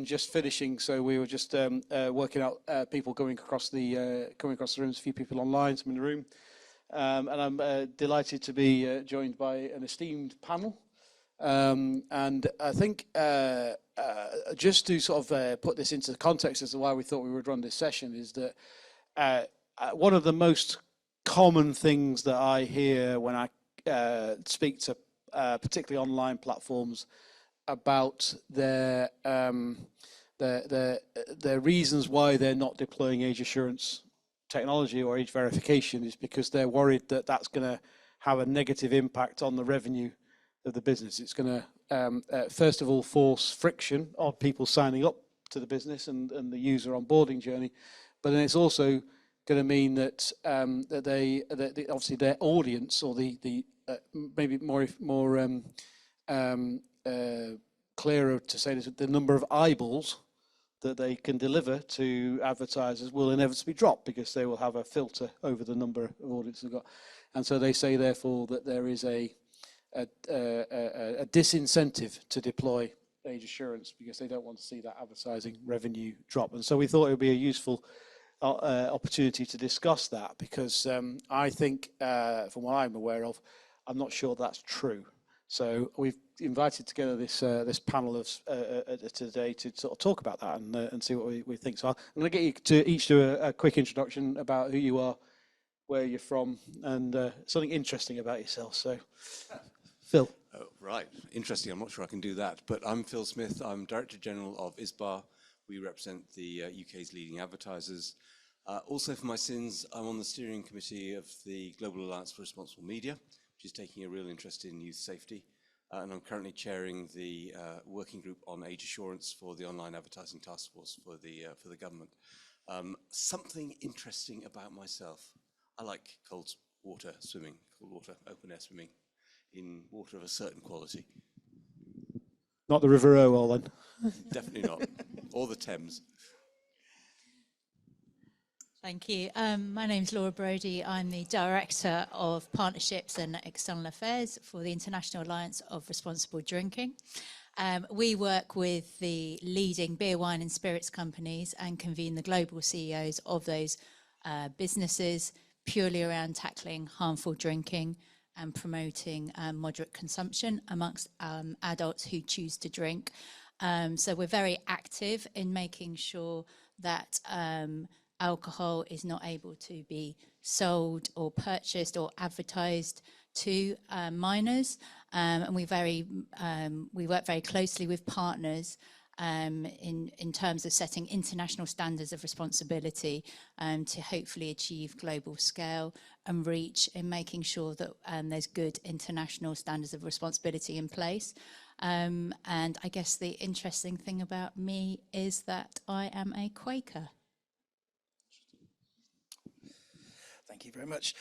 just finishing, so we were just working out people going across the rooms. A few people online, some in the room, and I'm delighted to be joined by an esteemed panel. And I think just to sort of put this into the context as to why we thought we would run this session is that one of the most common things that I hear when I speak to particularly online platforms about their reasons why they're not deploying age assurance technology or age verification is because they're worried that that's going to have a negative impact on the revenue of the business. It's going to first of all force friction on people signing up to the business and the user onboarding journey, but then it's also going to mean that that obviously their audience or the maybe more clearer to say this, the number of eyeballs that they can deliver to advertisers will inevitably drop because they will have a filter over the number of audience they've got. And so they say, therefore, that there is a disincentive to deploy age assurance because they don't want to see that advertising revenue drop. And so we thought it would be a useful opportunity to discuss that because I think, from what I'm aware of, I'm not sure that's true. So we've invited together this panel of today to sort of talk about that and see what we think. So I'm going to get you to each do a quick introduction about who you are, where you're from, and something interesting about yourself. So, Phil. Oh, right, interesting. I'm not sure I can do that, but I'm Phil Smith. I'm Director General of ISBA. We represent the UK's leading advertisers. Also, for my sins, I'm on the steering committee of the Global Alliance for Responsible Media, which is taking a real interest in youth safety. And I'm currently chairing the working group on age assurance for the Online Advertising Task Force for the government. Something interesting about myself. I like cold water swimming, cold water, open air swimming in water of a certain quality. Not the River Irwell then? Definitely not. Or the Thames. Thank you. My name's Laura Brodie. I'm the Director of Partnerships and External Affairs for the International Alliance of Responsible Drinking. We work with the leading beer, wine and spirits companies and convene the global CEOs of those businesses purely around tackling harmful drinking and promoting moderate consumption amongst adults who choose to drink. So we're very active in making sure that alcohol is not able to be sold or purchased or advertised to minors, and we work very closely with partners in terms of setting international standards of responsibility to hopefully achieve global scale and reach in making sure that there's good international standards of responsibility in place. And I guess the interesting thing about me is that I am a Quaker. Thank you very much.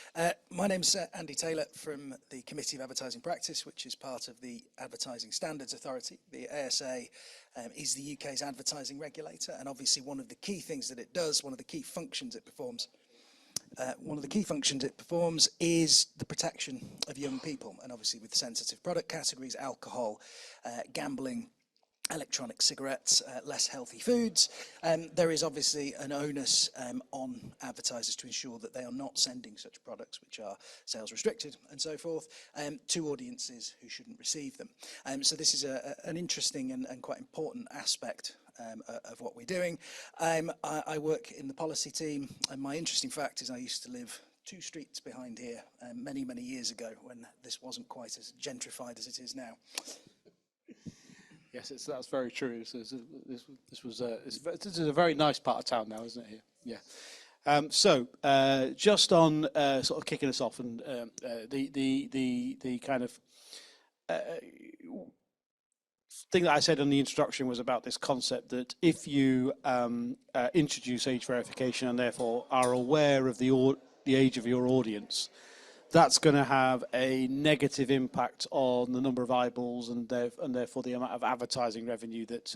My name's Andy Taylor from the Committee of Advertising Practice, which is part of the Advertising Standards Authority. The ASA is the UK's advertising regulator, and obviously one of the key things that it does, one of the key functions it performs, is the protection of young people, and obviously with sensitive product categories, alcohol, gambling, electronic cigarettes, less healthy foods. There is obviously an onus on advertisers to ensure that they are not sending such products, which are sales restricted and so forth, to audiences who shouldn't receive them. So this is an interesting and quite important aspect of what we're doing. I work in the policy team, and my interesting fact is I used to live 2 streets behind here many, many years ago when this wasn't quite as gentrified as it is now. Yes, that's very true. This is a very nice part of town now, isn't it? Here, yeah. So just on sort of kicking us off, and the kind of thing that I said in the introduction was about this concept that if you introduce age verification and therefore are aware of the age of your audience, that's going to have a negative impact on the number of eyeballs and therefore the amount of advertising revenue that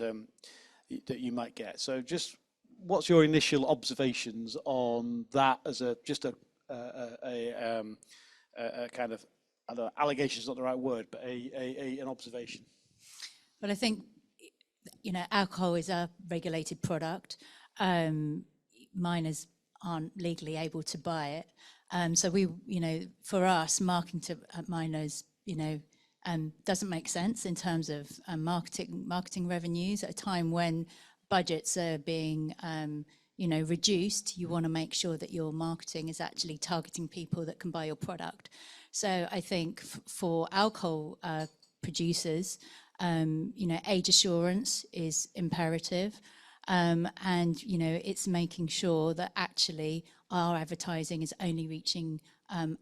you might get. So just what's your initial observations on that as a kind of, I don't know, allegation is not the right word, but an observation? Well, I think alcohol is a regulated product. Minors aren't legally able to buy it. So for us, marketing to minors, doesn't make sense in terms of marketing revenues at a time when budgets are being, reduced. You want to make sure that your marketing is actually targeting people that can buy your product. So I think for alcohol producers, age assurance is imperative. And, it's making sure that actually our advertising is only reaching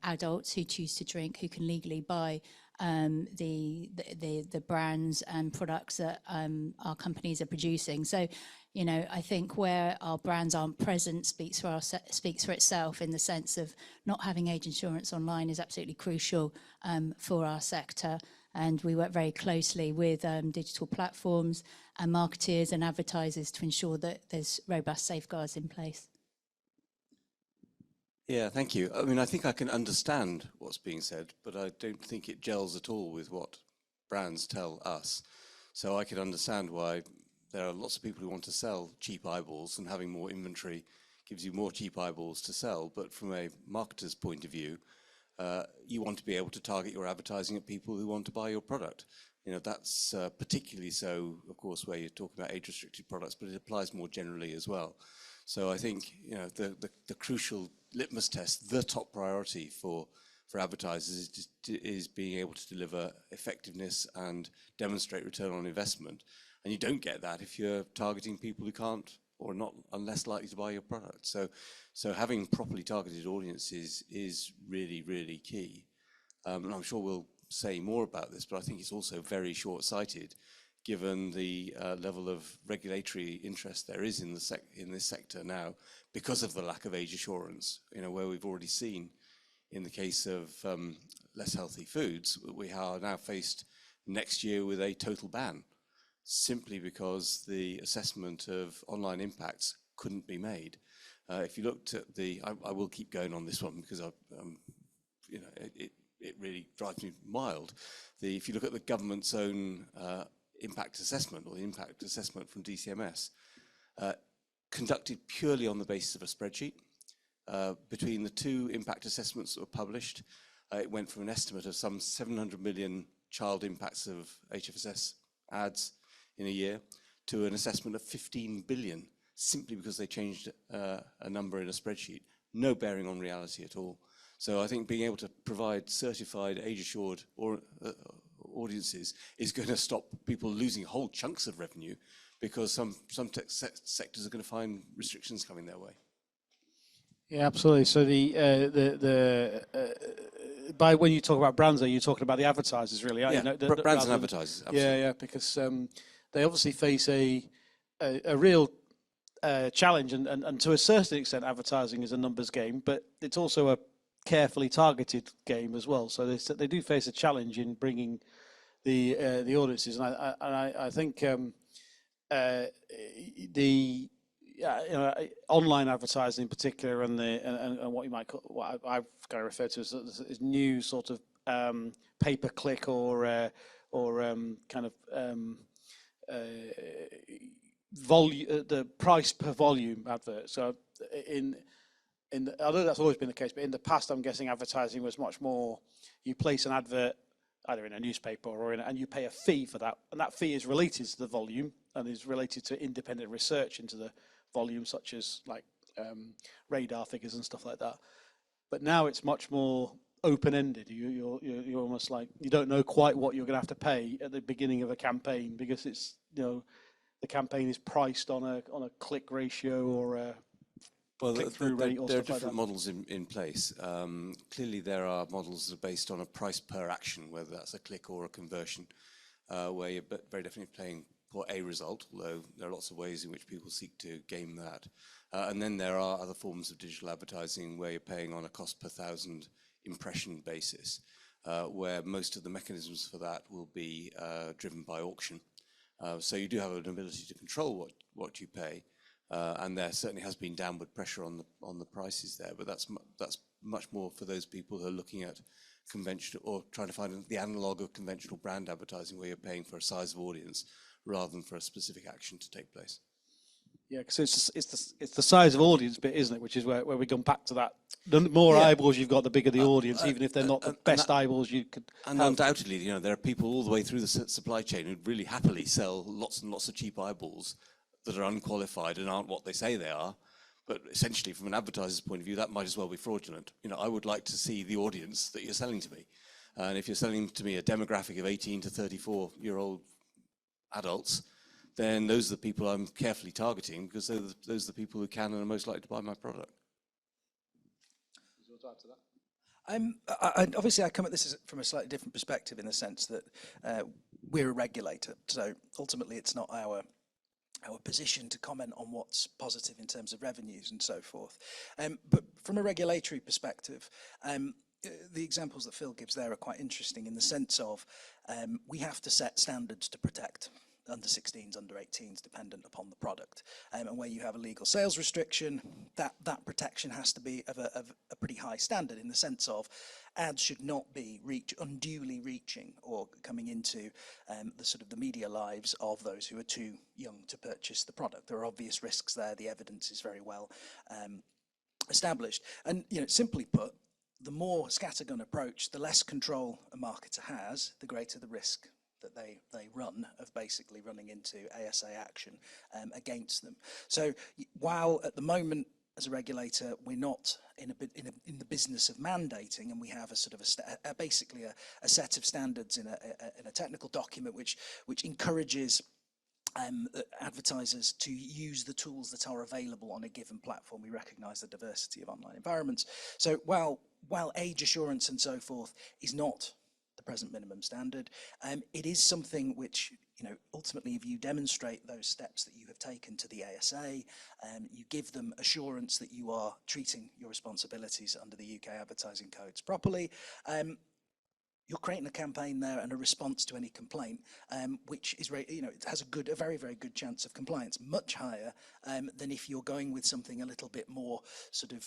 adults who choose to drink, who can legally buy the brands and products that our companies are producing. So, I think where our brands aren't present speaks for itself, in the sense of not having age insurance online is absolutely crucial for our sector. And we work very closely with digital platforms and marketeers and advertisers to ensure that there's robust safeguards in place. Yeah, thank you. I mean, I think I can understand what's being said, but I don't think it gels at all with what brands tell us. So I can understand why there are lots of people who want to sell cheap eyeballs, and having more inventory gives you more cheap eyeballs to sell. But from a marketer's point of view, you want to be able to target your advertising at people who want to buy your product. That's particularly so, of course, where you're talking about age-restricted products, but it applies more generally as well. So I think the crucial litmus test, the top priority for advertisers is being able to deliver effectiveness and demonstrate return on investment. And you don't get that if you're targeting people who can't or not less likely to buy your product. So having properly targeted audiences is really, really key. And I'm sure we'll say more about this, but I think it's also very short-sighted, given the level of regulatory interest there is in this sector now, because of the lack of age assurance. Where we've already seen, in the case of less healthy foods, we are now faced next year with a total ban, simply because the assessment of online impacts couldn't be made. If you looked at I will keep going on this one because it really drives me wild. If you look at the government's own impact assessment, or the impact assessment from DCMS, conducted purely on the basis of a spreadsheet. Between the two impact assessments that were published, it went from an estimate of some 700 million child impacts of HFSS ads in a year to an assessment of 15 billion, simply because they changed a number in a spreadsheet. No bearing on reality at all. So I think being able to provide certified, age-assured audiences is going to stop people losing whole chunks of revenue, because some sectors are going to find restrictions coming their way. Yeah, absolutely. So by when you talk about brands, are you talking about the advertisers, really? Yeah, brands and advertisers. Absolutely. Yeah, because they obviously face a real challenge, and to a certain extent, advertising is a numbers game, but it's also a carefully targeted game as well. So they do face a challenge in bringing the audiences, and I think online advertising in particular, and what you might call, what I've kind of referred to as new sort of pay-per-click or kind of volume, the price per volume advert. So although that's always been the case, but in the past, I'm guessing advertising was much more, you place an advert either in a newspaper or and you pay a fee for that, and that fee is related to the volume and is related to independent research into the volume, such as like radar figures and stuff like that. But now it's much more open-ended. You're almost like, you don't know quite what you're going to have to pay at the beginning of a campaign, because it's the campaign is priced on a click ratio or a click-through rate or there are stuff like different that. models in place. Clearly, there are models that are based on a price per action, whether that's a click or a conversion, where you're very definitely paying for a result, although there are lots of ways in which people seek to game that. And then there are other forms of digital advertising where you're paying on a cost per thousand impression basis, where most of the mechanisms for that will be driven by auction. So you do have an ability to control what you pay, and there certainly has been downward pressure on the prices there. But that's much more for those people who are looking at conventional, or trying to find the analog of conventional brand advertising, where you're paying for a size of audience rather than for a specific action to take place. Yeah, because it's the size of audience bit, isn't it? Which is where we come back to that. The more eyeballs you've got, the bigger the audience, even if they're not the best eyeballs you could And have. undoubtedly, you know, there are people all the way through the supply chain who'd really happily sell lots and lots of cheap eyeballs that are unqualified and aren't what they say they are. But essentially, from an advertiser's point of view, that might as well be fraudulent. You know, I would like to see the audience that you're selling to me. And if you're selling to me a demographic of 18 to 34-year-old adults, then those are the people I'm carefully targeting, because those are the people who can and are most likely to buy my product. Obviously, I come at this from a slightly different perspective, in the sense that we're a regulator. So ultimately, it's not our position to comment on what's positive in terms of revenues and so forth. But from a regulatory perspective, the examples that Phil gives there are quite interesting, in the sense of we have to set standards to protect under 16s, under 18s, dependent upon the product. And where you have a legal sales restriction, that protection has to be of a pretty high standard, in the sense of ads should not be unduly reaching or coming into the sort of the media lives of those who are too young to purchase the product. There are obvious risks there. The evidence is very well established. And, you know, simply put, the more scattergun approach, the less control a marketer has, the greater the risk that they run of basically running into ASA action against them. So while at the moment, as a regulator, we're not in the business of mandating, and we have a sort of basically a set of standards in a technical document which encourages advertisers to use the tools that are available on a given platform. We recognise the diversity of online environments. So while age assurance and so forth is not the present minimum standard, it is something which, you know, ultimately, if you demonstrate those steps that you have taken to the ASA, you give them assurance that you are treating your responsibilities under the UK advertising codes properly, you're creating a campaign there and a response to any complaint, which is, you know, it has a very, very good chance of compliance, much higher than if you're going with something a little bit more sort of,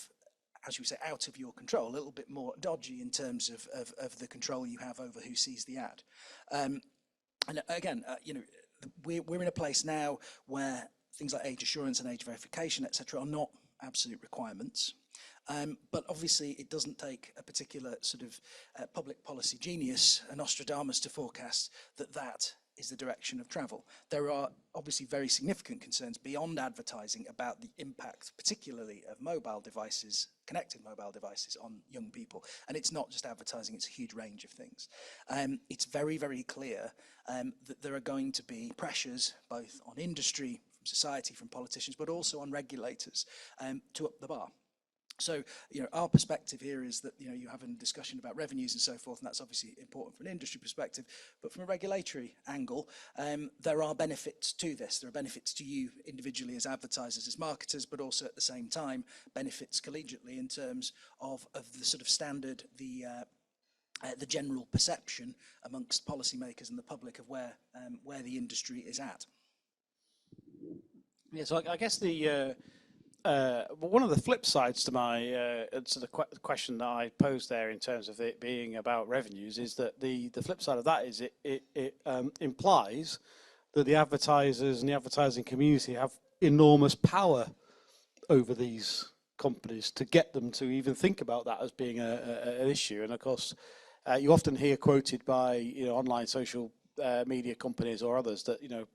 as you say, out of your control, a little bit more dodgy in terms of the control you have over who sees the ad. And again, you know, we're in a place now where things like age assurance and age verification, etc., are not absolute requirements. But obviously, it doesn't take a particular sort of public policy genius, a Nostradamus, to forecast that is the direction of travel. There are obviously very significant concerns beyond advertising about the impact, particularly of mobile devices, connected mobile devices, on young people. And it's not just advertising, it's a huge range of things. It's very, very clear that there are going to be pressures both on industry, from society, from politicians, but also on regulators to up the bar. So, you know, our perspective here is that, you know, you have a discussion about revenues and so forth, and that's obviously important from an industry perspective, but from a regulatory angle, there are benefits to this. There are benefits to you individually as advertisers, as marketers, but also at the same time, benefits collegiately in terms of the sort of standard, the general perception amongst policymakers and the public of where the industry is at. Yeah, so I guess one of the flip sides to my to the question that I posed there, in terms of it being about revenues, is that the flip side of that is it implies that the advertisers and the advertising community have enormous power over these companies to get them to even think about that as being an issue. And of course, you often hear quoted by, you know, online social media companies or others that, you know,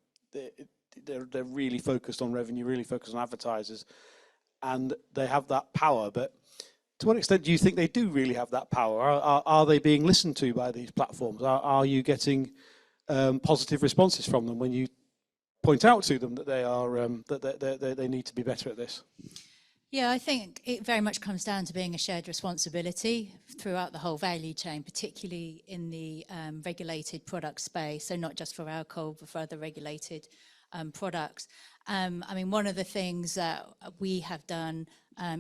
they're really focused on revenue, really focused on advertisers, and they have that power. But to what extent do you think they do really have that power? Are they being listened to by these platforms? Are you getting positive responses from them when you point out to them that they are that they need to be better at this? Yeah, I think it very much comes down to being a shared responsibility throughout the whole value chain, particularly in the regulated product space. So not just for alcohol, but for other regulated products. I mean, one of the things that we have done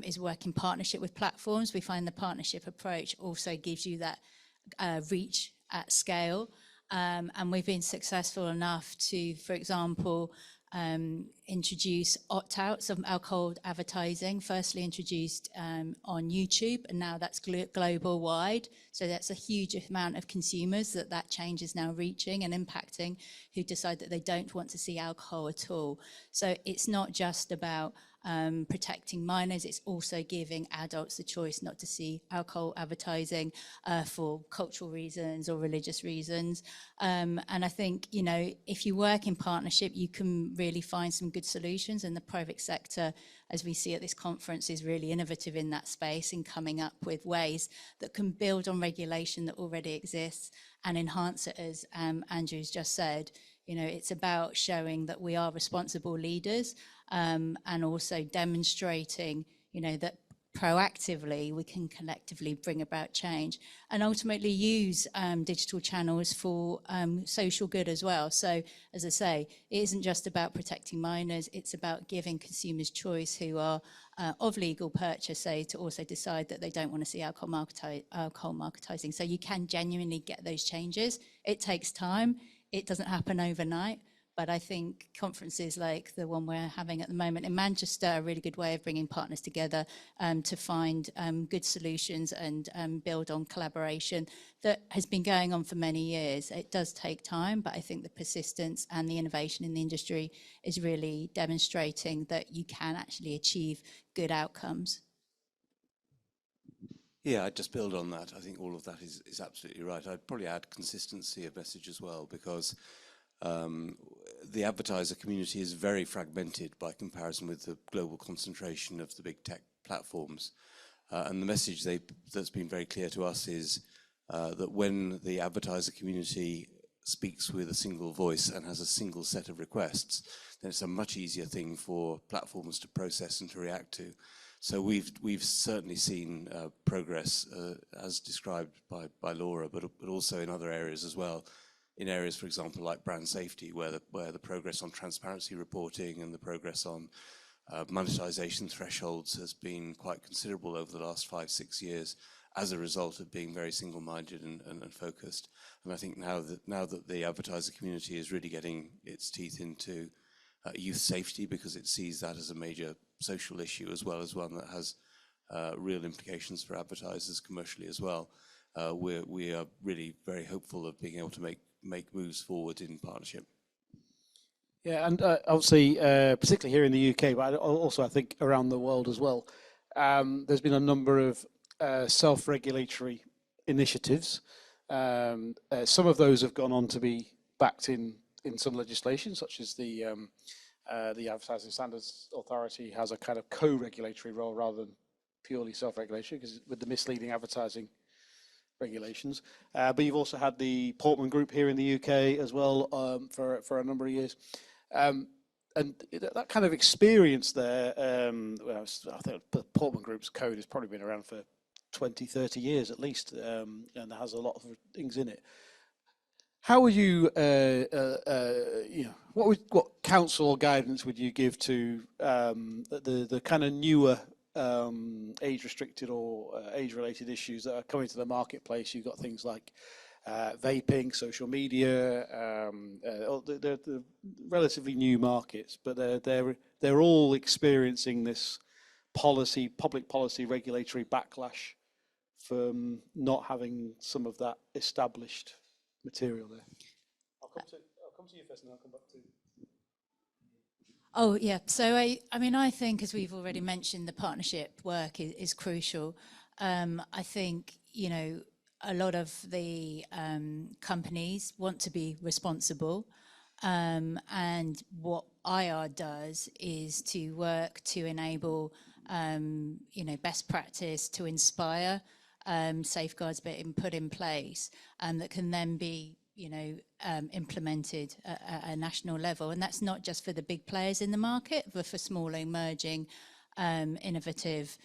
is work in partnership with platforms. We find the partnership approach also gives you that reach at scale. And we've been successful enough to, for example, introduce opt-outs of alcohol advertising, firstly introduced on YouTube, and now that's global wide. So that's a huge amount of consumers that change is now reaching and impacting, who decide that they don't want to see alcohol at all. So it's not just about protecting minors, it's also giving adults the choice not to see alcohol advertising for cultural reasons or religious reasons. And I think, you know, if you work in partnership, you can really find some good solutions, and the private sector, as we see at this conference, is really innovative in that space in coming up with ways that can build on regulation that already exists and enhance it, as Andrew's just said. You know, it's about showing that we are responsible leaders, and also demonstrating, you know, that proactively we can collectively bring about change and ultimately use digital channels for social good as well. So, as I say, it isn't just about protecting minors, it's about giving consumers choice who are of legal purchase, say, to also decide that they don't want to see alcohol marketing. So you can genuinely get those changes. It takes time. It doesn't happen overnight, but I think conferences like the one we're having at the moment in Manchester are a really good way of bringing partners together to find good solutions and build on collaboration that has been going on for many years. It does take time, but I think the persistence and the innovation in the industry is really demonstrating that you can actually achieve good outcomes. Yeah, I'd just build on that. I think all of that is absolutely right. I'd probably add consistency of message as well, because the advertiser community is very fragmented by comparison with the global concentration of the big tech platforms. And the message that's been very clear to us is that when the advertiser community speaks with a single voice and has a single set of requests, then it's a much easier thing for platforms to process and to react to. So we've certainly seen progress as described by Laura, but also in other areas as well. In areas, for example, like brand safety, where the progress on transparency reporting and the progress on monetization thresholds has been quite considerable over the last 5-6 years, as a result of being very single-minded and focused. And I think now that the advertiser community is really getting its teeth into youth safety, because it sees that as a major social issue as well as one that has real implications for advertisers commercially as well, we are really very hopeful of being able to make moves forward in partnership. Yeah, and obviously, particularly here in the UK, but also I think around the world as well, there's been a number of self-regulatory initiatives. Some of those have gone on to be backed in some legislation, such as the Advertising Standards Authority has a kind of co-regulatory role rather than purely self-regulatory, because with the misleading advertising regulations. But you've also had the Portman Group here in the UK as well for a number of years. And that kind of experience there, well, I think the Portman Group's code has probably been around for 20, 30 years at least, and it has a lot of things in it. How would you, you know, what counsel or guidance would you give to the kind of newer age-restricted or age-related issues that are coming to the marketplace? You've got things like vaping, social media, they're relatively new markets, but they're all experiencing this public policy, regulatory backlash from not having some of that established material there. I'll come to you first, and then I'll come back to. Oh yeah, so I mean, I think, as we've already mentioned, the partnership work is crucial. I think, you know, a lot of the companies want to be responsible, and what IR does is to work to enable, you know, best practice, to inspire safeguards being put in place, and that can then be, you know, implemented at a national level. And that's not just for the big players in the market, but for smaller, emerging, innovative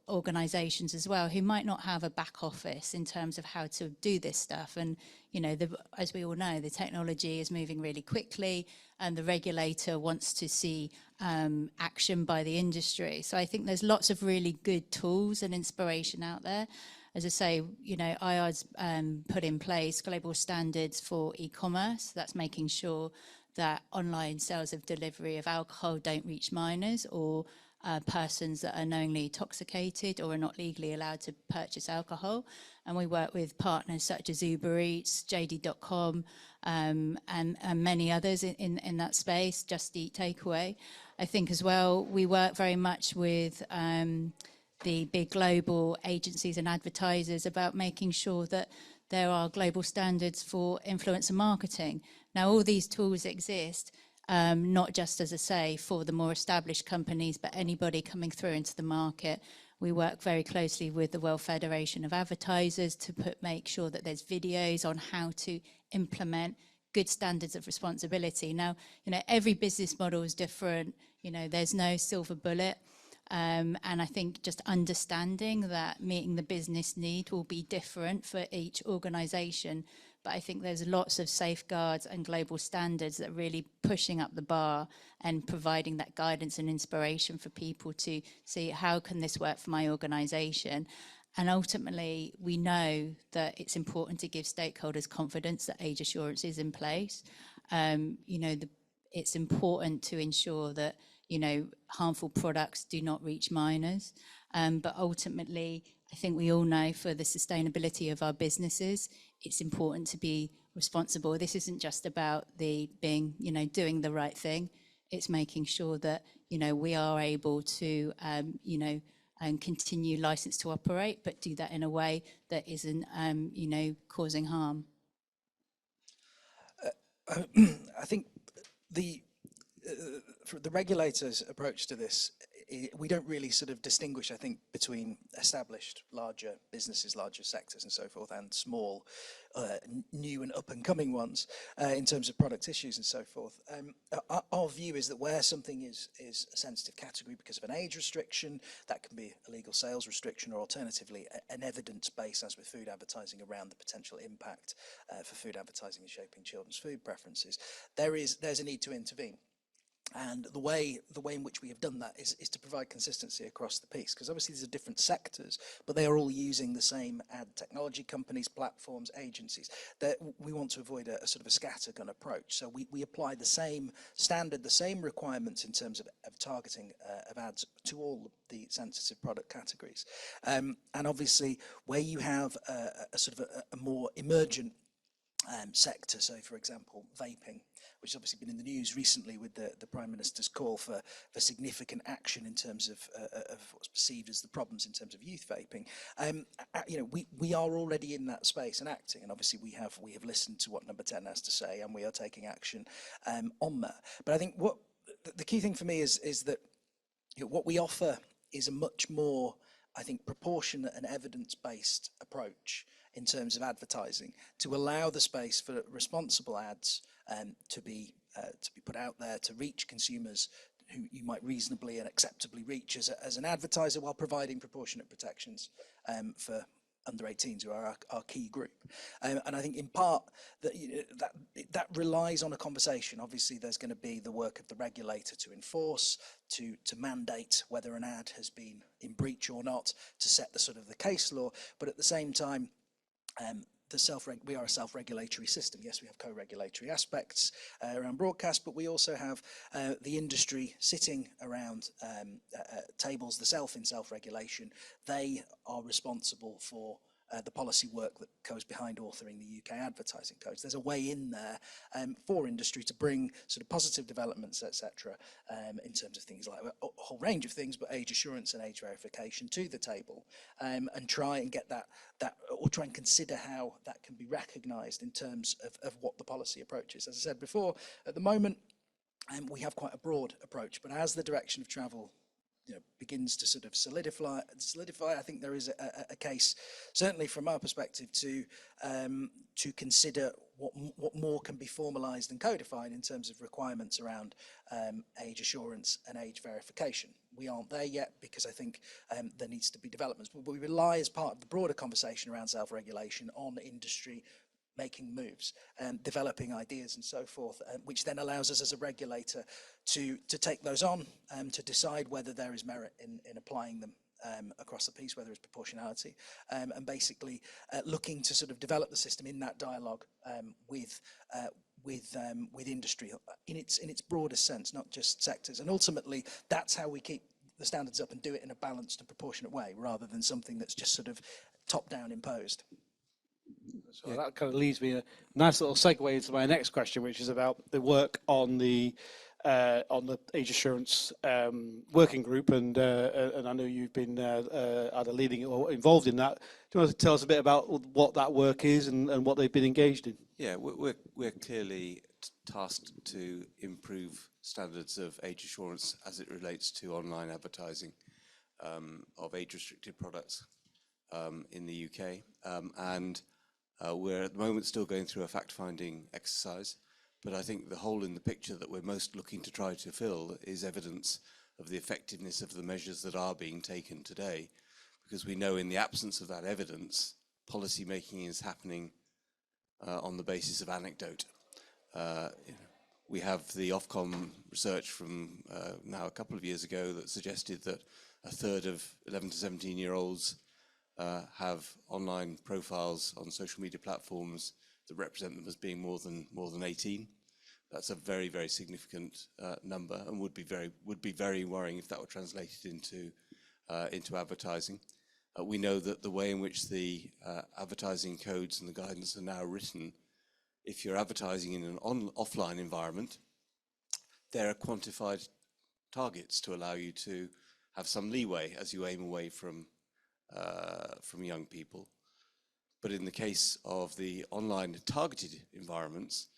organizations as well, who might not have a back office in terms of how to do this stuff. And, you know, as we all know, the technology is moving really quickly, and the regulator wants to see action by the industry. So I think there's lots of really good tools and inspiration out there. As I say, you know, IR's put in place global standards for e-commerce. That's making sure that online sales of delivery of alcohol don't reach minors or persons that are knowingly intoxicated or are not legally allowed to purchase alcohol. And we work with partners such as Uber Eats, JD.com, and many others in that space, Just Eat Takeaway. I think as well, we work very much with the big global agencies and advertisers about making sure that there are global standards for influencer marketing. Now, all these tools exist, not just, as I say, for the more established companies, but anybody coming through into the market. We work very closely with the World Federation of Advertisers to make sure that there's videos on how to implement good standards of responsibility. Now, every business model is different. There's no silver bullet. And I think just understanding that meeting the business need will be different for each organization. But I think there's lots of safeguards and global standards that are really pushing up the bar and providing that guidance and inspiration for people to see how can this work for my organization. And ultimately, we know that it's important to give stakeholders confidence that age assurance is in place. It's important to ensure that harmful products do not reach minors. But ultimately, I think we all know for the sustainability of our businesses, it's important to be responsible. This isn't just about doing the right thing. It's making sure that, we are able to, and continue license to operate, but do that in a way that isn't, causing harm. I think the regulator's approach to this, we don't really sort of distinguish, I think, between established larger businesses, larger sectors and so forth, and small, new and up and coming ones in terms of product issues and so forth. Our view is that where something is a sensitive category because of an age restriction, that can be a legal sales restriction, or alternatively an evidence base, as with food advertising, around the potential impact for food advertising in shaping children's food preferences, there's a need to intervene. And the way in which we have done that is to provide consistency across the piece, because obviously these are different sectors, but they are all using the same ad technology companies, platforms, agencies. That we want to avoid a sort of a scattergun approach. So we apply the same standard, the same requirements in terms of targeting of ads to all the sensitive product categories. And obviously, where you have a sort of a more emergent sector, so for example, vaping, which has obviously been in the news recently with the Prime Minister's call for significant action in terms of what's perceived as the problems in terms of youth vaping. We are already in that space and acting, and obviously we have listened to what Number 10 has to say, and we are taking action on that. But I think what the key thing for me is that what we offer is a much more, I think, proportionate and evidence-based approach in terms of advertising, to allow the space for responsible ads to be put out there to reach consumers who you might reasonably and acceptably reach as an advertiser, while providing proportionate protections for under 18s, who are our key group. And I think in part that relies on a conversation. Obviously, there's going to be the work of the regulator to enforce, to mandate whether an ad has been in breach or not, to set the sort of the case law. But at the same time, we are a self-regulatory system. Yes, we have co-regulatory aspects around broadcast, but we also have the industry sitting around tables, the self-regulation. They are responsible for the policy work that goes behind authoring the UK advertising codes. There's a way in there for industry to bring sort of positive developments, etc., in terms of things like a whole range of things, but age assurance and age verification to the table, and try and get that, or try and consider how that can be recognised in terms of what the policy approach is. As I said before, at the moment, we have quite a broad approach, but as the direction of travel begins to sort of solidify, I think there is a case, certainly from our perspective, to consider what more can be formalised and codified in terms of requirements around age assurance and age verification. We aren't there yet, because I think there needs to be developments, but we rely, as part of the broader conversation around self-regulation, on industry making moves and developing ideas and so forth, which then allows us as a regulator to take those on and to decide whether there is merit in applying them across the piece, whether it's proportionality, and basically looking to sort of develop the system in that dialogue with with industry in its broadest sense, not just sectors. And ultimately, that's how we keep the standards up and do it in a balanced and proportionate way, rather than something that's just sort of top-down imposed. So that kind of leads me a nice little segue into my next question, which is about the work on the age assurance working group, and I know you've been either leading or involved in that. Do you want to tell us a bit about what that work is and what they've been engaged in? Yeah, we're clearly tasked to improve standards of age assurance as it relates to online advertising of age-restricted products in the UK, and we're at the moment still going through a fact-finding exercise. But I think the hole in the picture that we're most looking to try to fill is evidence of the effectiveness of the measures that are being taken today, because we know in the absence of that evidence, policy making is happening on the basis of anecdote. We have the Ofcom research from now a couple of years ago that suggested that a third of 11 to 17-year-olds have online profiles on social media platforms that represent them as being more than 18. That's a very, very significant number, and would be very worrying if that were translated into advertising. We know that the way in which the advertising codes and the guidance are now written, if you're advertising in an offline environment, there are quantified targets to allow you to have some leeway as you aim away from young people. But in the case of the online targeted environments,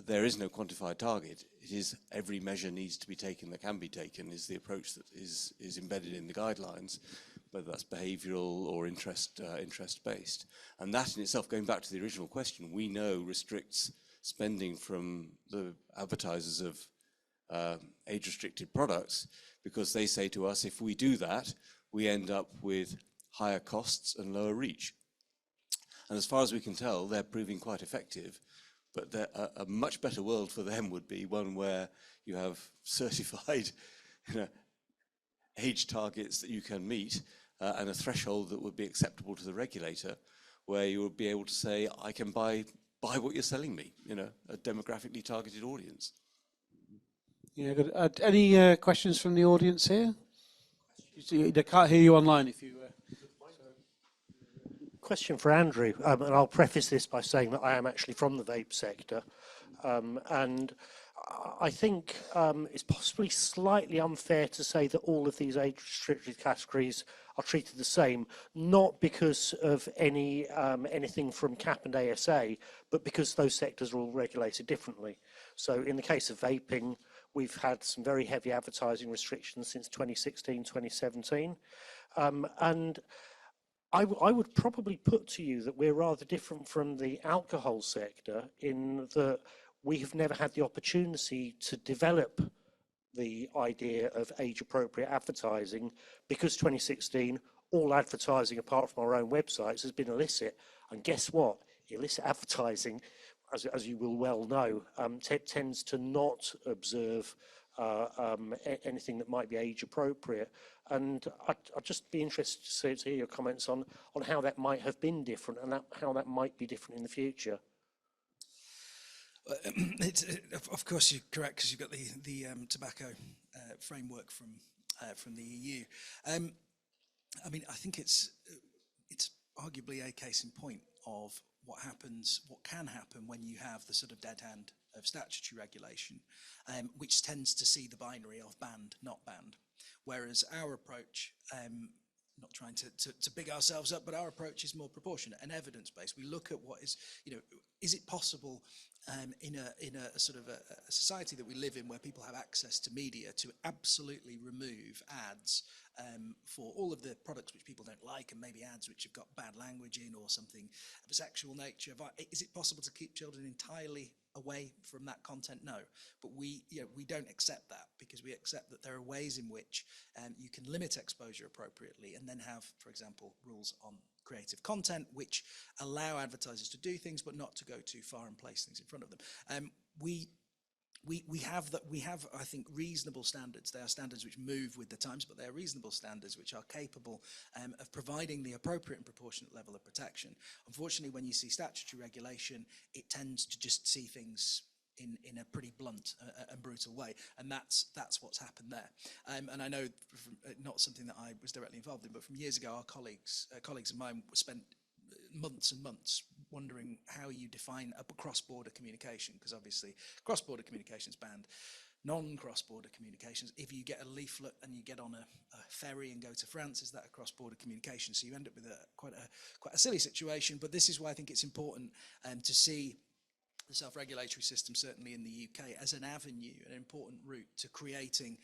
there is no quantified target. It is every measure needs to be taken that can be taken is the approach that is embedded in the guidelines, whether that's behavioural or interest-based. And that in itself, going back to the original question, we know restricts spending from the advertisers of age-restricted products, because they say to us, if we do that, we end up with higher costs and lower reach. And as far as we can tell, they're proving quite effective. But a much better world for them would be one where you have certified age targets that you can meet and a threshold that would be acceptable to the regulator, where you would be able to say, I can buy what you're selling me, a demographically targeted audience. Yeah, good. Any questions from the audience here? They can't hear you online if you... Question for Andrew, and I'll preface this by saying that I am actually from the vape sector, and I think it's possibly slightly unfair to say that all of these age-restricted categories are treated the same, not because of anything from CAP and ASA, but because those sectors are all regulated differently. So in the case of vaping, we've had some very heavy advertising restrictions since 2016, 2017, and I would probably put to you that we're rather different from the alcohol sector in that we have never had the opportunity to develop the idea of age-appropriate advertising, because 2016, all advertising apart from our own websites has been illicit. And guess what? Illicit advertising, as you will well know, tends to not observe anything that might be age appropriate. And I'd just be interested to hear your comments on how that might have been different and how that might be different in the future. Of course, you're correct, because you've got the tobacco framework from the EU. I mean, I think it's arguably a case in point of what can happen when you have the sort of dead hand of statutory regulation, which tends to see the binary of banned, not banned. Whereas our approach, not trying to big ourselves up, but our approach is more proportionate and evidence-based. We look at what is, is it possible in a sort of a society that we live in, where people have access to media, to absolutely remove ads for all of the products which people don't like, and maybe ads which have got bad language in or something of a sexual nature? Is it possible to keep children entirely away from that content? No, but we don't accept that, because we accept that there are ways in which you can limit exposure appropriately, and then have, for example, rules on creative content which allow advertisers to do things but not to go too far and place things in front of them. we have I think reasonable standards. They are standards which move with the times, but they are reasonable standards which are capable of providing the appropriate and proportionate level of protection. Unfortunately, when you see statutory regulation, it tends to just see things in a pretty blunt and brutal way, and that's what's happened there. And I know, not something that I was directly involved in, but from years ago, our colleagues of mine spent months and months wondering how you define a cross-border communication, because obviously cross-border communications banned. Non-cross-border communications, if you get a leaflet and you get on a ferry and go to France, is that a cross-border communication? So you end up with quite a silly situation. But this is why I think it's important to see the self-regulatory system, certainly in the UK, as an avenue, an important route to creating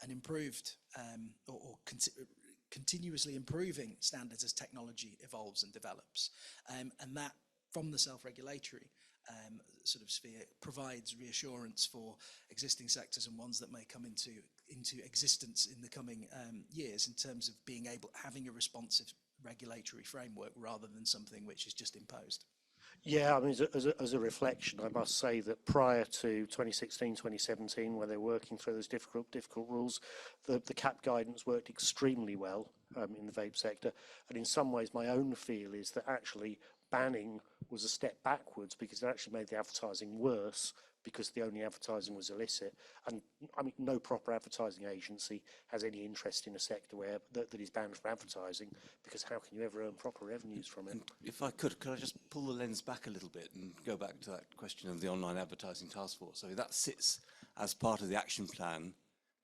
an improved continuously improving standards as technology evolves and develops. And that, from the self-regulatory sort of sphere, provides reassurance for existing sectors and ones that may come into existence in the coming years, in terms of having a responsive regulatory framework rather than something which is just imposed. Yeah, I mean, as a reflection, I must say that prior to 2016, 2017, when they were working through those difficult rules, the CAP guidance worked extremely well in the vape sector. And in some ways, my own feel is that actually banning was a step backwards, because it actually made the advertising worse, because the only advertising was illicit. And I mean, no proper advertising agency has any interest in a sector that is banned from advertising, because how can you ever earn proper revenues from it? And if I could I just pull the lens back a little bit and go back to that question of the Online Advertising Task Force? So that sits as part of the action plan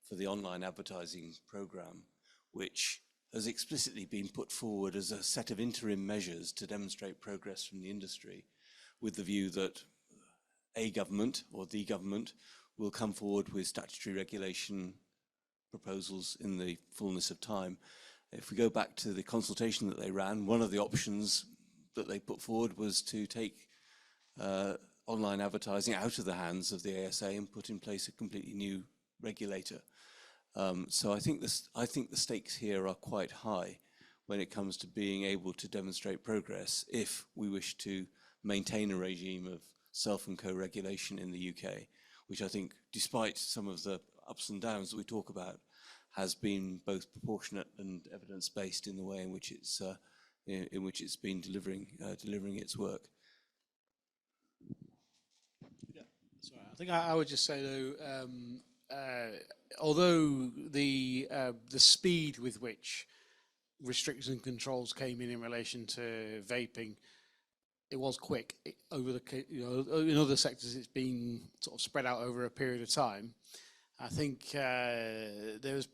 for the online advertising programme, which has explicitly been put forward as a set of interim measures to demonstrate progress from the industry, with the view that a government or the government will come forward with statutory regulation proposals in the fullness of time. If we go back to the consultation that they ran, one of the options that they put forward was to take online advertising out of the hands of the ASA and put in place a completely new regulator. So I think the stakes here are quite high when it comes to being able to demonstrate progress, if we wish to maintain a regime of self and co-regulation in the UK, which I think, despite some of the ups and downs that we talk about, has been both proportionate and evidence-based in the way in which it's been delivering its work. Yeah, sorry. I think I would just say though, although the speed with which restrictions and controls came in relation to vaping, it was quick. In other sectors, it's been sort of spread out over a period of time. I think there's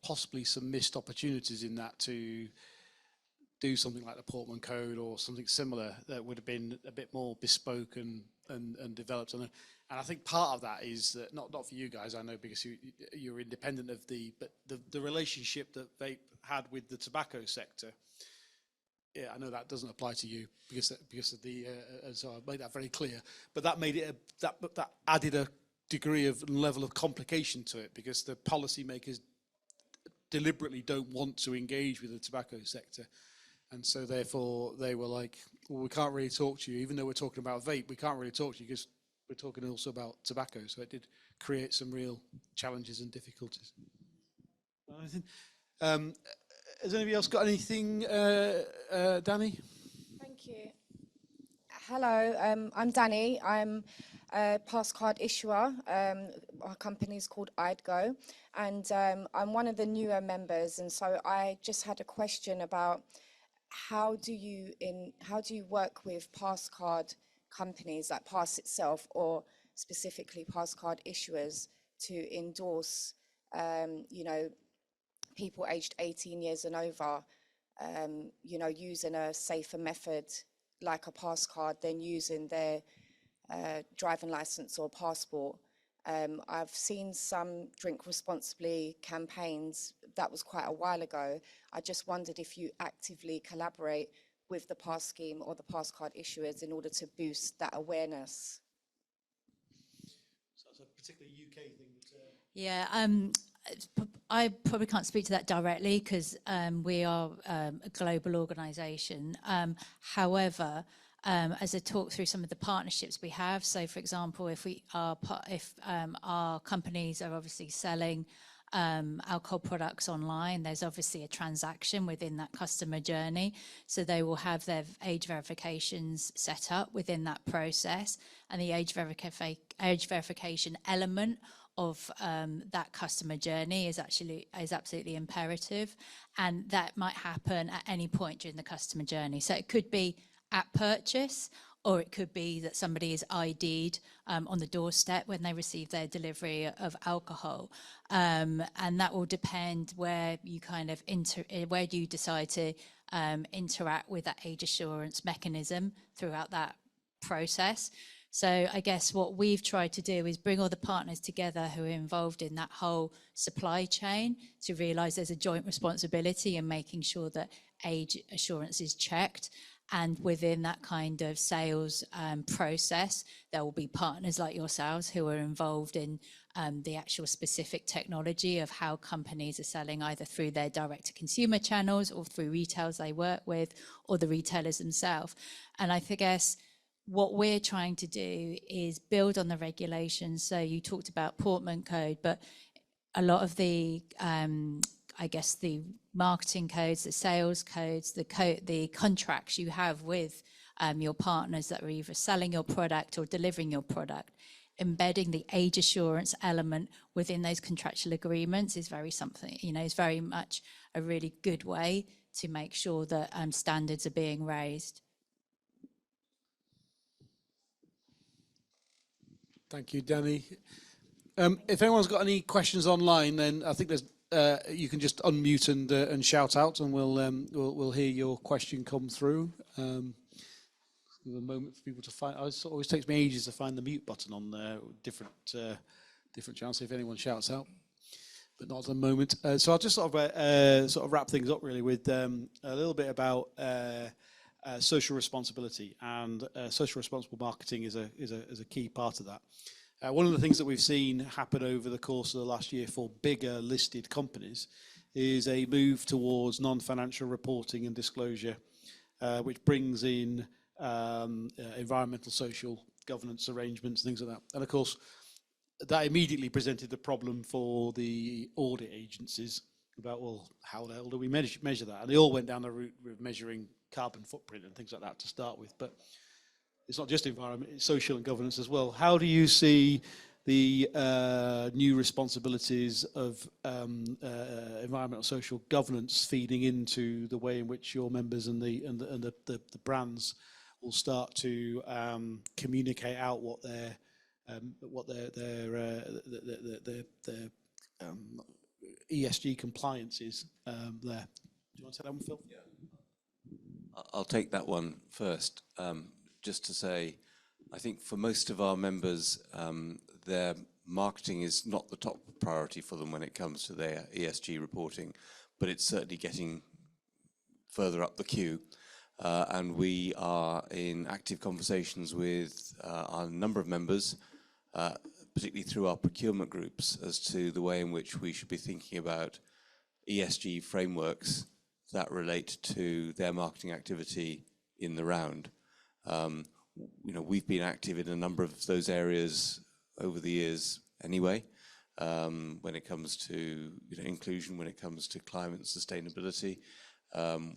possibly some missed opportunities in that to do something like the Portman Code or something similar that would have been a bit more bespoke and developed. And I think part of that is that, not for you guys, I know, because you're independent of but the relationship that vape had with the tobacco sector. Yeah, I know that doesn't apply to you because of the so I made that very clear. But that made it that added a degree of level of complication to it, because the policymakers deliberately don't want to engage with the tobacco sector, and so therefore they were like, well, we can't really talk to you, even though we're talking about vape. We can't really talk to you because we're talking also about tobacco. So it did create some real challenges and difficulties. Has anybody else got anything? Danny? Thank you. Hello, I'm Danny. I'm a pass card issuer. Our company is called IDGO, and I'm one of the newer members. And so I just had a question about how do you work with pass card companies like Pass itself, or specifically pass card issuers, to endorse, people aged 18 years and over, using a safer method like a pass card than using their driving license or passport. I've seen some drink responsibly campaigns. That was quite a while ago. I just wondered if you actively collaborate with the pass scheme or the pass card issuers in order to boost that awareness. So that's a particularly UK thing. Yeah, I probably can't speak to that directly because we are a global organisation. However, as I talk through some of the partnerships we have. So, for example, if our companies are obviously selling alcohol products online, there's obviously a transaction within that customer journey. So they will have their age verifications set up within that process, and the age verification element of that customer journey is absolutely imperative, and that might happen at any point during the customer journey. So it could be at purchase, or it could be that somebody is ID'd on the doorstep when they receive their delivery of alcohol. And that will depend where you kind of where do you decide to interact with that age assurance mechanism throughout that process. So I guess what we've tried to do is bring all the partners together who are involved in that whole supply chain to realise there's a joint responsibility in making sure that age assurance is checked. And within that kind of sales process, there will be partners like yourselves who are involved in the actual specific technology of how companies are selling, either through their direct-to-consumer channels or through retailers they work with, or the retailers themselves. And I guess what we're trying to do is build on the regulations. So you talked about Portman Code, but a lot of the I guess the marketing codes, the sales codes, the contracts you have with your partners that are either selling your product or delivering your product, embedding the age assurance element within those contractual agreements is is very much a really good way to make sure that standards are being raised. Thank you, Danny. If anyone's got any questions online, then I think there's you can just unmute and shout out, and we'll hear your question come through. Give a moment for people to find. It always takes me ages to find the mute button on different channels. If anyone shouts out, but not at the moment. So I'll just sort of wrap things up really with a little bit about social responsibility, and social responsible marketing is a key part of that. One of the things that we've seen happen over the course of the last year for bigger listed companies is a move towards non-financial reporting and disclosure, which brings in environmental, social governance arrangements, things like that. And of course, that immediately presented the problem for the audit agencies about, well, how the hell do we measure that? And they all went down the route of measuring carbon footprint and things like that to start with. But it's not just environment, it's social and governance as well. How do you see the new responsibilities of environmental social governance feeding into the way in which your members and the brands will start to communicate out what their ESG compliance is there? Do you want to take that one, Phil? Yeah. I'll take that one first. Just to say, I think for most of our members, their marketing is not the top priority for them when it comes to their ESG reporting, but it's certainly getting further up the queue. And we are in active conversations with a number of members, particularly through our procurement groups, as to the way in which we should be thinking about ESG frameworks that relate to their marketing activity in the round. We've been active in a number of those areas over the years anyway, when it comes to inclusion, when it comes to climate and sustainability.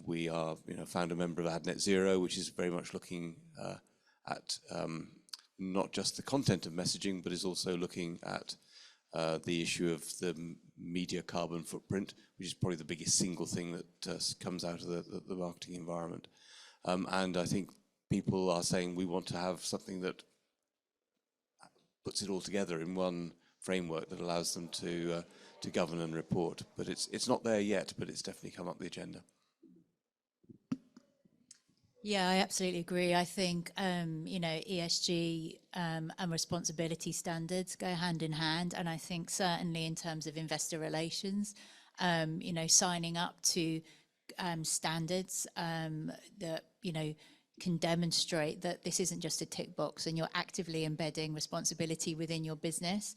We are founder member of AdNet Zero, which is very much looking at not just the content of messaging, but is also looking at the issue of the media carbon footprint, which is probably the biggest single thing that comes out of the marketing environment. And I think people are saying we want to have something that puts it all together in one framework that allows them to govern and report. But it's not there yet, but it's definitely come up the agenda. Yeah, I absolutely agree. I think, ESG and responsibility standards go hand in hand. And I think certainly in terms of investor relations, signing up to standards that, can demonstrate that this isn't just a tick box and you're actively embedding responsibility within your business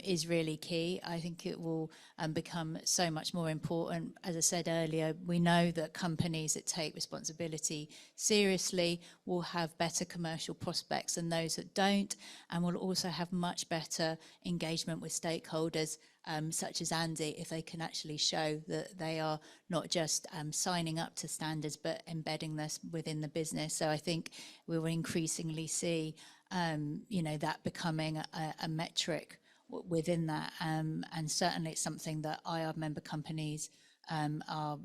is really key. I think it will become so much more important. As I said earlier, we know that companies that take responsibility seriously will have better commercial prospects than those that don't, and will also have much better engagement with stakeholders, such as Andy, if they can actually show that they are not just signing up to standards but embedding this within the business. So I think we will increasingly see that becoming a metric within that, and certainly it's something that IR member companies are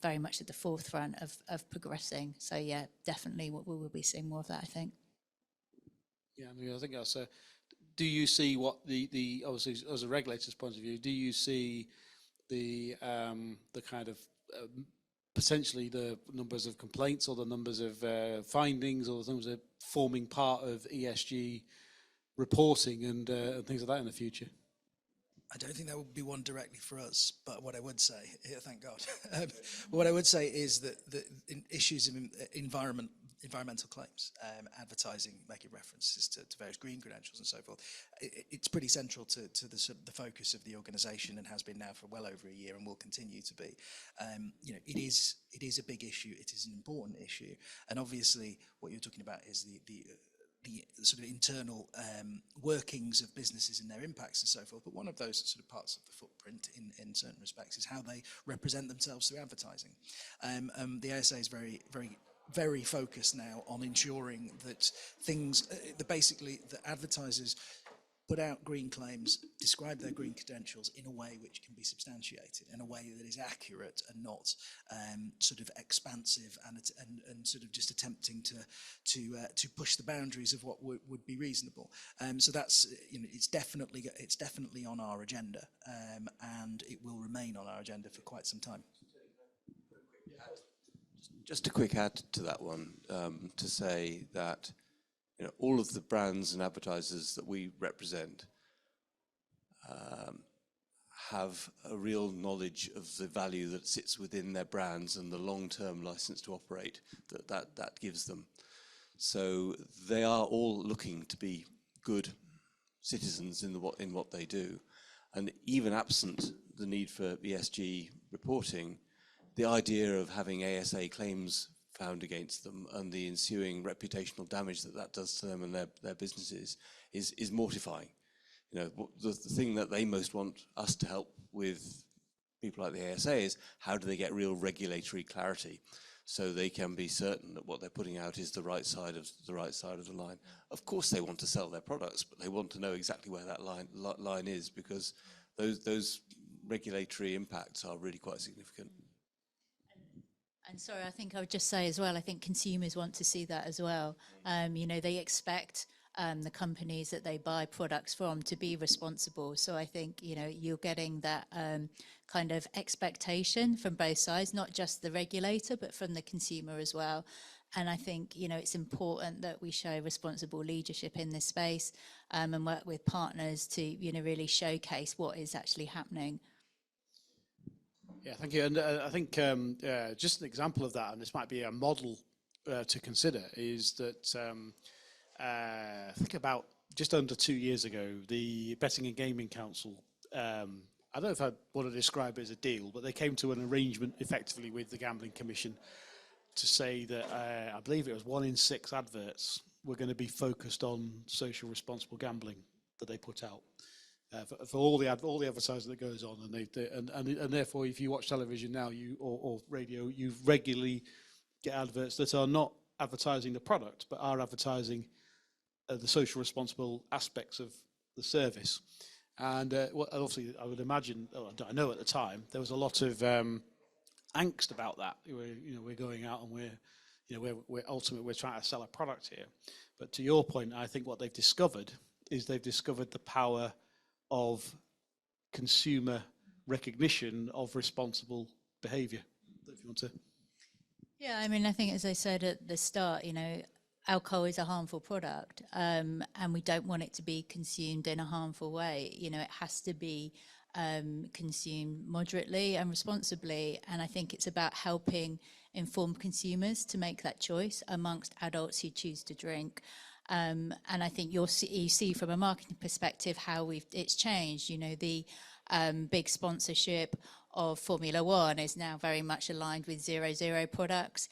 very much at the forefront of progressing. So yeah, definitely we will be seeing more of that, I think. Yeah, I mean, I think that's do you see what the obviously as a regulator's point of view, do you see the kind of potentially the numbers of complaints or the numbers of findings or the numbers of forming part of ESG reporting and things like that in the future? I don't think that would be one directly for us, but what I would say, thank God, what I would say is that the issues of environmental claims, advertising, making references to various green credentials and so forth, it's pretty central to the focus of the organisation and has been now for well over a year and will continue to be. It is a big issue. It is an important issue, and obviously what you're talking about is the sort of internal workings of businesses and their impacts and so forth. But one of those sort of parts of the footprint in certain respects is how they represent themselves through advertising. The ASA is very focused now on ensuring that things, basically that advertisers put out green claims, describe their green credentials in a way which can be substantiated, in a way that is accurate and not sort of expansive and sort of just attempting to push the boundaries of what would be reasonable. So that's it's definitely on our agenda, and it will remain on our agenda for quite some time. Just a quick add to that one, to say that all of the brands and advertisers that we represent have a real knowledge of the value that sits within their brands and the long-term license to operate that gives them. So they are all looking to be good citizens in what they do, and even absent the need for ESG reporting, the idea of having ASA claims found against them and the ensuing reputational damage that does to them and their businesses is mortifying. The thing that they most want us to help with people like the ASA is how do they get real regulatory clarity so they can be certain that what they're putting out is the right side of the line. Of course they want to sell their products, but they want to know exactly where that line is, because those regulatory impacts are really quite significant. And sorry, I think I would just say as well, I think consumers want to see that as well. They expect the companies that they buy products from to be responsible. So I think, you're getting that kind of expectation from both sides, not just the regulator, but from the consumer as well. And I think, it's important that we show responsible leadership in this space and work with partners to, really showcase what is actually happening. Yeah, thank you. And I think just an example of that, and this might be a model to consider, is that I think about just under 2 years ago, the Betting and Gaming Council, I don't know if I want to describe it as a deal, but they came to an arrangement effectively with the Gambling Commission to say that I believe it was 1 in 6 adverts were going to be focused on social responsible gambling that they put out. For all the advertising that goes on, and therefore, if you watch television now, or radio, you regularly get adverts that are not advertising the product, but are advertising the social responsible aspects of the service. And obviously, I would imagine, I know at the time there was a lot of angst about that. We're going out and we're ultimately we're trying to sell a product here. But to your point, I think what they've discovered is the power of consumer recognition of responsible behaviour. If you want to. Yeah, I mean, I think as I said at the start, alcohol is a harmful product, and we don't want it to be consumed in a harmful way. It has to be consume moderately and responsibly. And I think it's about helping inform consumers to make that choice amongst adults who choose to drink. And I think you see from a marketing perspective how it's changed. You know, the big sponsorship of Formula One is now very much aligned with 0.0 products.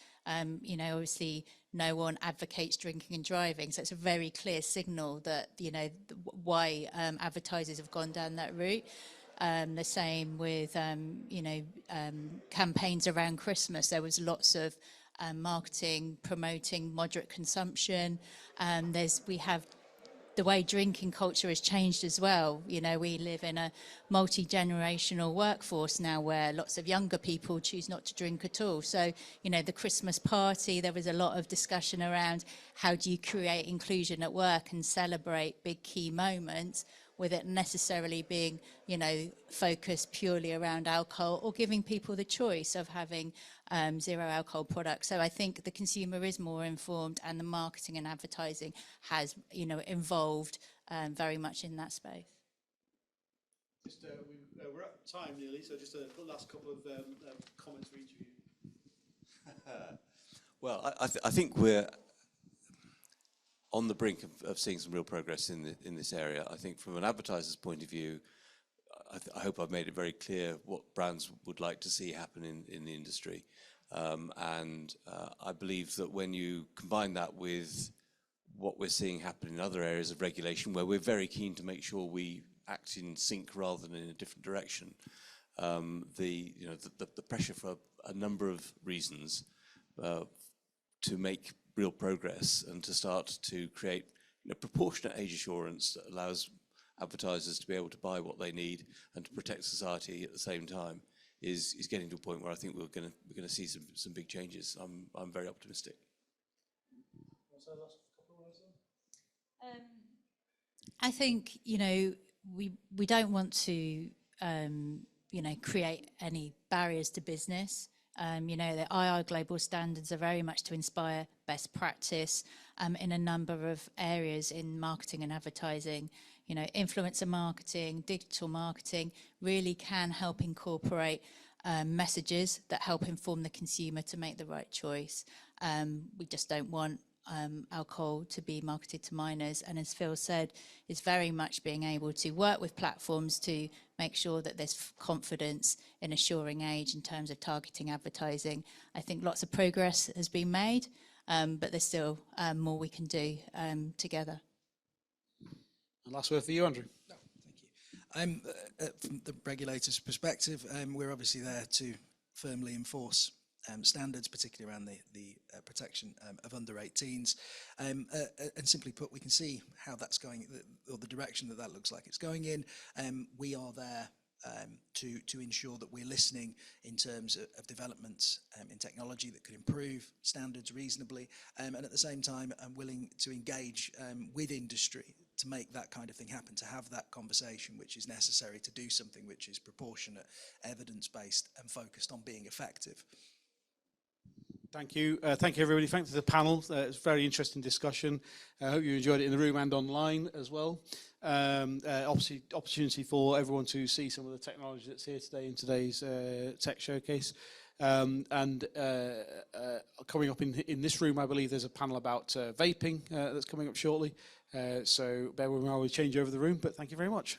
You know, obviously no one advocates drinking and driving, so it's a very clear signal that, you know, why advertisers have gone down that route. The same with, you know, campaigns around Christmas. There was lots of marketing promoting moderate consumption. We have the way drinking culture has changed as well. You know, we live in a multi-generational workforce now where lots of younger people choose not to drink at all. So, you know, the Christmas party, there was a lot of discussion around how do you create inclusion at work and celebrate big key moments with it necessarily being, you know, focused purely around alcohol, or giving people the choice of having zero alcohol products. So I think the consumer is more informed, and the marketing and advertising has, you know, involved very much in that space. Just, we're at time nearly, so just a last couple of comments for each of you. Well, I think we're on the brink of seeing some real progress in this area. I think from an advertiser's point of view, I hope I've made it very clear what brands would like to see happen in the industry. I believe that when you combine that with what we're seeing happen in other areas of regulation, where we're very keen to make sure we act in sync rather than in a different direction, the pressure for a number of reasons to make real progress and to start to create, you know, proportionate age assurance that allows advertisers to be able to buy what they need and to protect society at the same time is getting to a point where I think we're going to see some big changes. I'm very optimistic. I think, you know, we don't want to you know, create any barriers to business. You know, the II Global Standards are very much to inspire best practice in a number of areas in marketing and advertising. You know, influencer marketing, digital marketing really can help incorporate messages that help inform the consumer to make the right choice. We just don't want alcohol to be marketed to minors, and as Phil said, is very much being able to work with platforms to make sure that there's confidence in assuring age in terms of targeting advertising. I think lots of progress has been made, but there's still more we can do together. And last word for you, Andrew. No, thank you. From the regulator's perspective, we're obviously there to firmly enforce standards, particularly around the protection of under 18s. And simply put, we can see how that's going, or the direction that looks like it's going in. We are there to ensure that we're listening in terms of developments in technology that could improve standards reasonably, and at the same time I'm willing to engage with industry to make that kind of thing happen, to have that conversation which is necessary to do something which is proportionate, evidence-based and focused on being effective. Thank you. Thank you, everybody. Thanks to the panel. It's a very interesting discussion. I hope you enjoyed it in the room and online as well. Obviously, opportunity for everyone to see some of the technology that's here today in today's tech showcase. Coming up in this room, I believe there's a panel about vaping that's coming up shortly. So bear with me while we change over the room, but thank you very much.